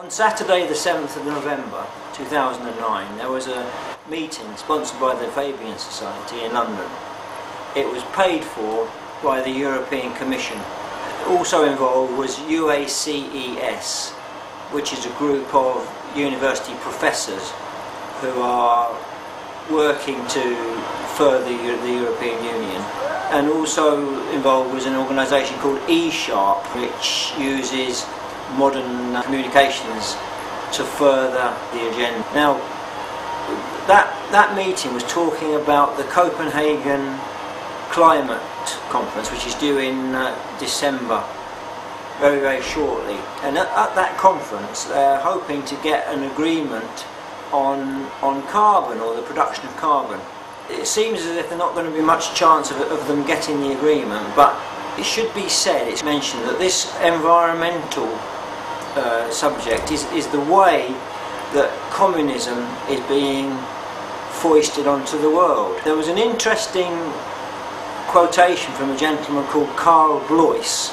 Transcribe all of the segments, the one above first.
On Saturday the 7th of November 2009 there was a meeting sponsored by the Fabian Society in London. It was paid for by the European Commission. Also involved was UACES, which is a group of university professors who are working to further the European Union. And also involved was an organisation called eSharp, which uses modern communications to further the agenda. Now, that meeting was talking about the Copenhagen Climate Conference, which is due in December, very, very shortly. And at that conference, they're hoping to get an agreement on carbon, or the production of carbon. It seems as if there's not going to be much chance of them getting the agreement, but it should be said, it's mentioned, that this environmental subject is the way that communism is being foisted onto the world. There was an interesting quotation from a gentleman called Bloice.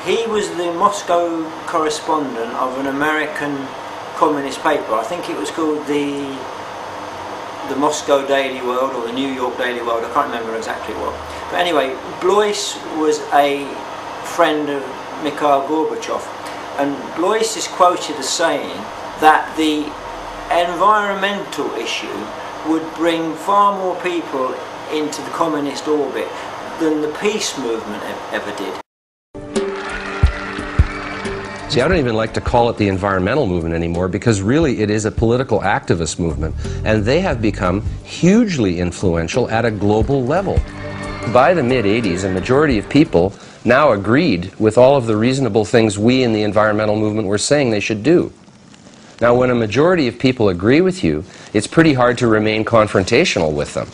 He was the Moscow correspondent of an American communist paper. I think it was called the Moscow Daily World or the New York Daily World, I can't remember exactly what. But anyway, Bloice was a friend of Mikhail Gorbachev, and Bloice is quoted as saying that the environmental issue would bring far more people into the communist orbit than the peace movement ever did. See, I don't even like to call it the environmental movement anymore, because really it is a political activist movement, and they have become hugely influential at a global level. By the mid-'80s, a majority of people now agreed with all of the reasonable things we in the environmental movement were saying they should do. Now, when a majority of people agree with you, it's pretty hard to remain confrontational with them.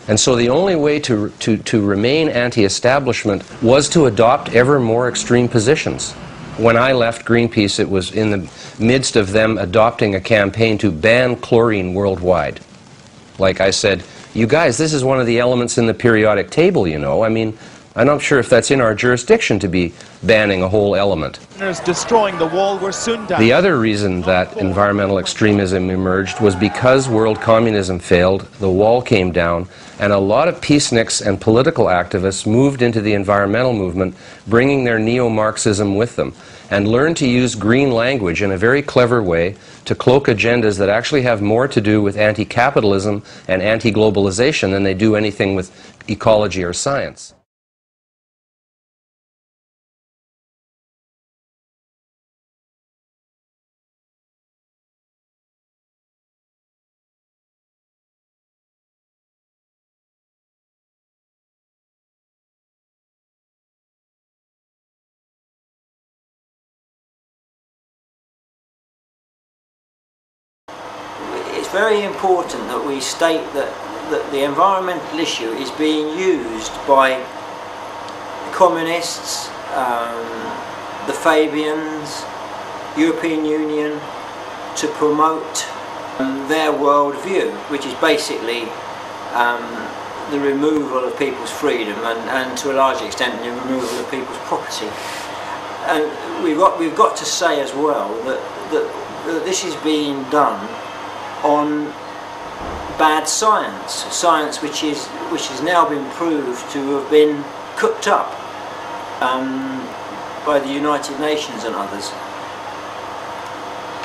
And so the only way to remain anti-establishment was to adopt ever more extreme positions. When I left Greenpeace, it was in the midst of them adopting a campaign to ban chlorine worldwide. Like I said, you guys, this is one of the elements in the periodic table, you know. I mean, I'm not sure if that's in our jurisdiction to be banning a whole element. Destroying the wall were soon down. The other reason that environmental extremism emerged was because world communism failed, the wall came down, and a lot of peaceniks and political activists moved into the environmental movement, bringing their neo-Marxism with them, and learned to use green language in a very clever way to cloak agendas that actually have more to do with anti-capitalism and anti-globalization than they do anything with ecology or science. It's very important that we state that the environmental issue is being used by communists, the Fabians, European Union, to promote their worldview, which is basically the removal of people's freedom and to a large extent the removal of people's property. And we've got to say as well that this is being done on bad science which has now been proved to have been cooked up by the United Nations and others.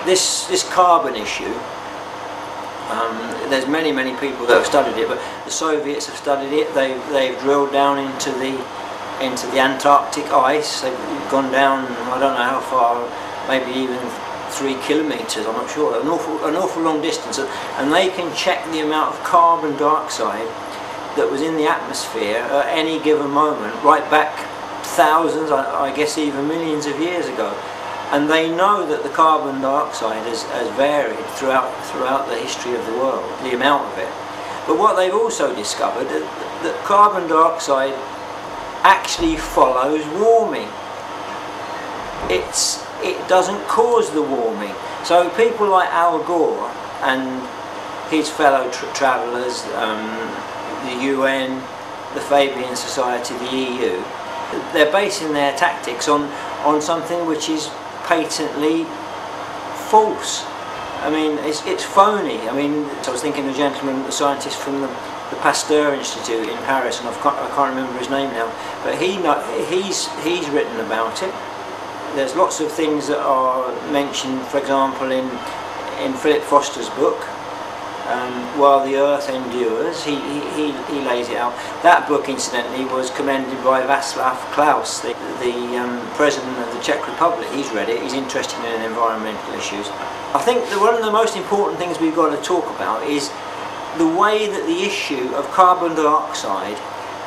This carbon issue, there's many people that have studied it, but the Soviets have studied it. They've drilled down into the Antarctic ice. They've gone down, I don't know how far, maybe even 3 kilometres, I'm not sure, an awful long distance, and they can check the amount of carbon dioxide that was in the atmosphere at any given moment, right back thousands, I guess even millions of years ago. And they know that the carbon dioxide has varied throughout the history of the world, the amount of it. But what they've also discovered is that carbon dioxide actually follows warming. It doesn't cause the warming. So people like Al Gore and his fellow travellers, the UN, the Fabian Society, the EU, they're basing their tactics on something which is patently false. I mean, it's phony. I mean, I was thinking the gentleman, the scientist from the Pasteur Institute in Paris, and I can't remember his name now, but he's written about it. There's lots of things that are mentioned, for example, in Philip Foster's book, While the Earth Endures. He lays it out. That book, incidentally, was commended by Václav Klaus, the president of the Czech Republic. He's read it. He's interested in environmental issues. I think that one of the most important things we've got to talk about is the way that the issue of carbon dioxide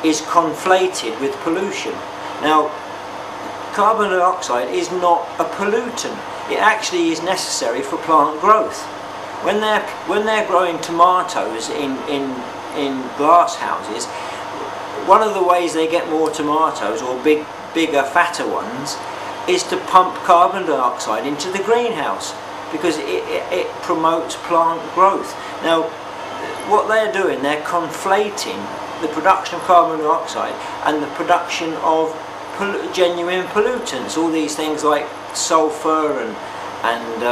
is conflated with pollution. Now, carbon dioxide is not a pollutant. It actually is necessary for plant growth. When they're growing tomatoes in glass houses, one of the ways they get more tomatoes, or bigger, fatter ones, is to pump carbon dioxide into the greenhouse, because it promotes plant growth. Now, what they're doing, they're conflating the production of carbon dioxide and the production of genuine pollutants, all these things like sulfur and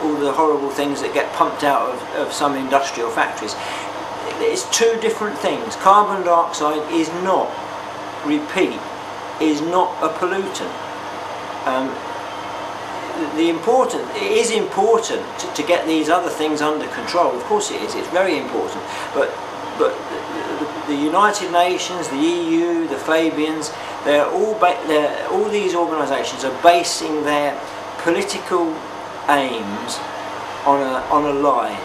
all the horrible things that get pumped out of some industrial factories. It's two different things. Carbon dioxide is not, repeat, is not a pollutant. It is important to get these other things under control. Of course it is. It's very important. But the United Nations, the EU, the Fabians, all these organisations are basing their political aims on a lie,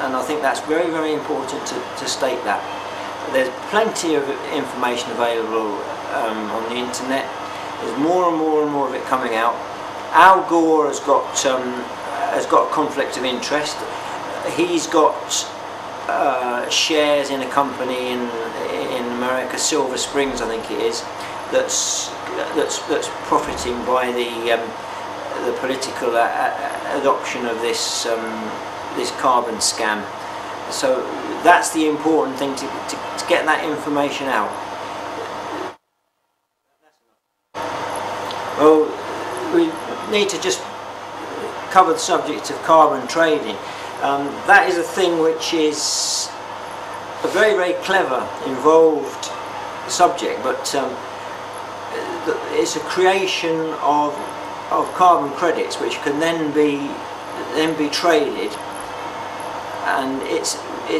and I think that's very, very important to state that. There's plenty of information available on the internet. There's more and more and more of it coming out. Al Gore has got a conflict of interest. He's got shares in a company in America, Silver Springs, I think it is, that's profiting by the political adoption of this carbon scam. So that's the important thing, to get that information out. Well, we need to just cover the subject of carbon trading. That is a thing which is a very, very clever, involved subject, but it's a creation of carbon credits which can then be traded, and it's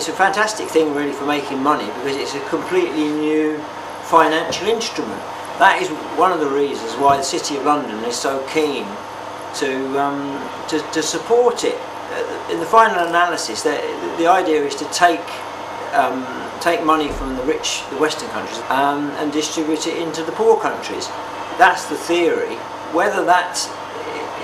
a fantastic thing really for making money, because it's a completely new financial instrument. That is one of the reasons why the City of London is so keen to support it. In the final analysis, the idea is to take money from the rich, the Western countries, and distribute it into the poor countries. That's the theory. Whether that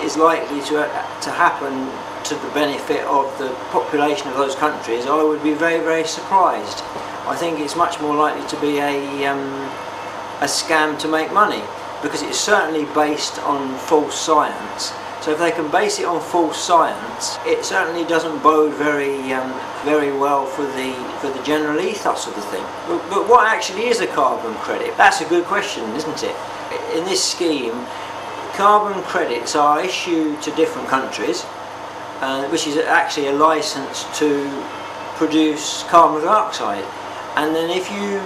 is likely to happen to the benefit of the population of those countries, I would be very, very surprised. I think it's much more likely to be a scam to make money, because it's certainly based on false science. So if they can base it on false science, it certainly doesn't bode very well for the general ethos of the thing. But what actually is a carbon credit? That's a good question, isn't it? In this scheme, carbon credits are issued to different countries, which is actually a license to produce carbon dioxide. And then if you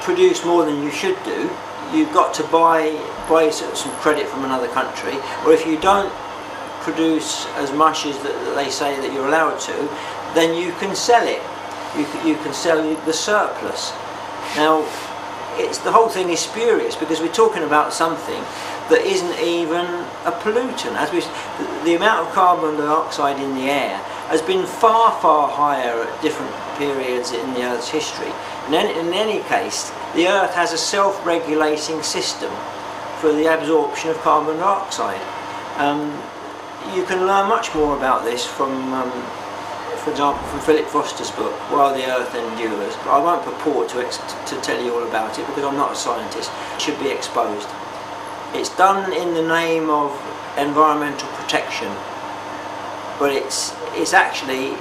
produce more than you should do, you've got to buy some credit from another country, or if you don't produce as much as that they say that you're allowed to, then you can sell it. You can sell the surplus. Now, the whole thing is spurious, because we're talking about something that isn't even a pollutant. The amount of carbon dioxide in the air has been far, far higher at different periods in the Earth's history. And in any case, the Earth has a self-regulating system for the absorption of carbon dioxide. You can learn much more about this from, for example, from Philip Foster's book, While the Earth Endures. But I won't purport to tell you all about it, because I'm not a scientist. It should be exposed. It's done in the name of environmental protection, but it's actually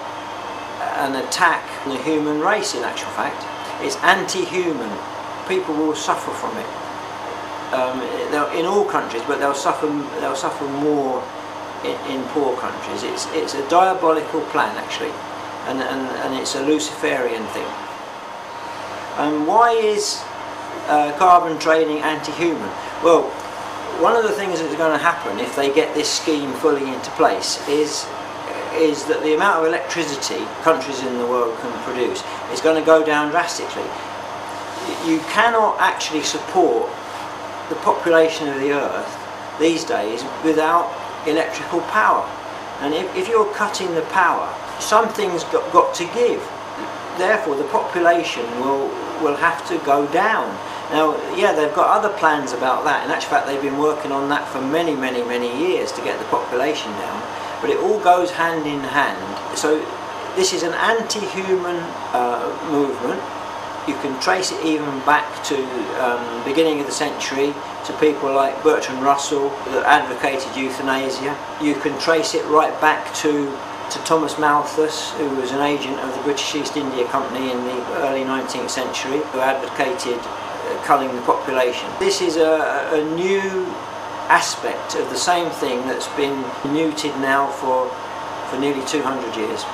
an attack on the human race, in actual fact. It's anti-human. People will suffer from it in all countries, but they'll suffer more in poor countries. It's a diabolical plan, actually, and it's a Luciferian thing. And why is carbon trading anti-human? Well, one of the things that's going to happen if they get this scheme fully into place is that the amount of electricity countries in the world can produce is going to go down drastically. You cannot actually support the population of the earth these days without electrical power, and if you're cutting the power, something's got to give. Therefore the population will have to go down. Now, yeah, they've got other plans about that. In actual fact, they've been working on that for many years to get the population down, but it all goes hand in hand. So this is an anti-human movement. You can trace it even back to beginning of the century, to people like Bertrand Russell that advocated euthanasia. You can trace it right back to Thomas Malthus, who was an agent of the British East India Company in the early 19th century, who advocated culling the population. This is a new aspect of the same thing that's been mooted now for nearly 200 years.